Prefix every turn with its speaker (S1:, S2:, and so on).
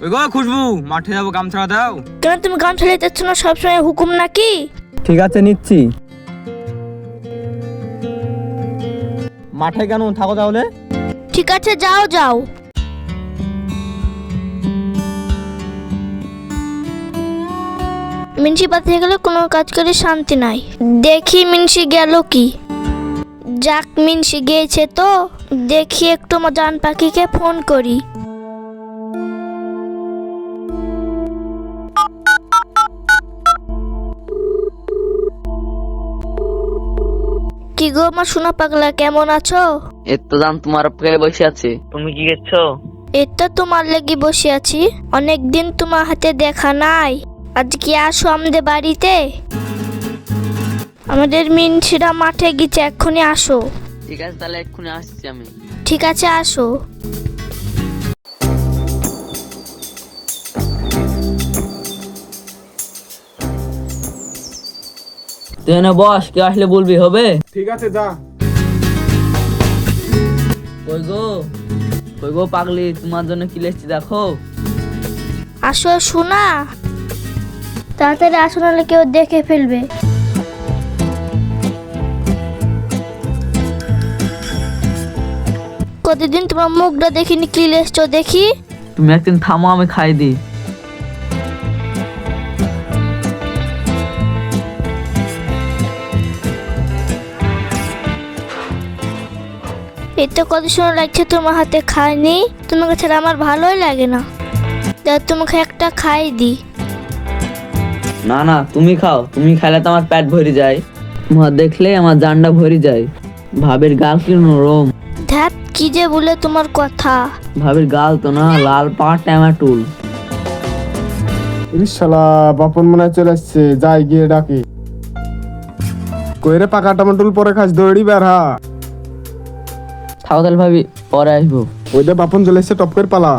S1: ওই গো খুশবু, মাঠে যাবো, গামছা দাও।
S2: কেন তুমি গামছা নিতেছ না? সবসময় হুকুম নাকি?
S3: ঠিক আছে নিচ্ছি।
S1: মাঠে কেন থাকো তাহলে?
S2: ঠিক আছে যাও যাও। মিনসি পাতে গেলে কোনো কাজ করে শান্তি নাই। দেখি মিনসি গেল কি। যাক, মিনসি গিয়েছে তো দেখি একটু আমার জান পাখিকে ফোন করি। কি গো আমার সোনা পাগলা, কেমন আছো?
S4: এই তো জান তোমার অপেক্ষায় বসে আছি। তুমি কি করছো?
S2: এই তো তোমার লাগি বসে আছি। অনেকদিন তোমার হাতে দেখা নাই, আজকে আসো আমাদের বাড়িতে। আমাদের মিনসিরা মাঠে গেছে, এক্ষুনি আসো।
S4: ঠিক আছে তাহলে এক্ষুনি আসছি আমি।
S2: ঠিক আছে আসো।
S3: তুই না বস, কে আসলে বলবি, হবে?
S5: ঠিক আছে যা।
S3: কই গো পাগলি, তোমার জন্য কি লেখছি দেখো।
S2: আসো শোনা, তাড়াতাড়ি আসো, নাহলে কেউ দেখে ফেলবে। কতদিন তোমার মুখটা দেখিনি, কি লেখছো দেখি।
S3: তুমি একদিন থামো, আমি খাই দিই।
S2: এই তো কত সময় লাগছে তোমার হাতে খাইনি। তোমাকে ছাড়া আমার ভালোই লাগে না। তোমাকে একটা খাই দি।
S3: না না, তুমি খাও, তুমি খাইলে তো আমার পেট ভরে যায়। তোমার দেখলে আমার জানটা ভরে যায়। ভাবের গাল কি নরম।
S2: ধ্যাত, কি যে বলে তোমার কথা।
S3: ভাবের গাল তো না, লাল পাট ট্যামাটুল।
S5: শালা বাপন মনে হয় চলে আসছে, যাই গিয়ে ডাকি। কইরে পাকা টমেটোল পরে খাস, দৌড়ি বের হা।
S3: থাকো তাহলে ভাবি, পরে আসবো।
S5: ওই দে বাপন চলে এসছে, টপ করে পালা।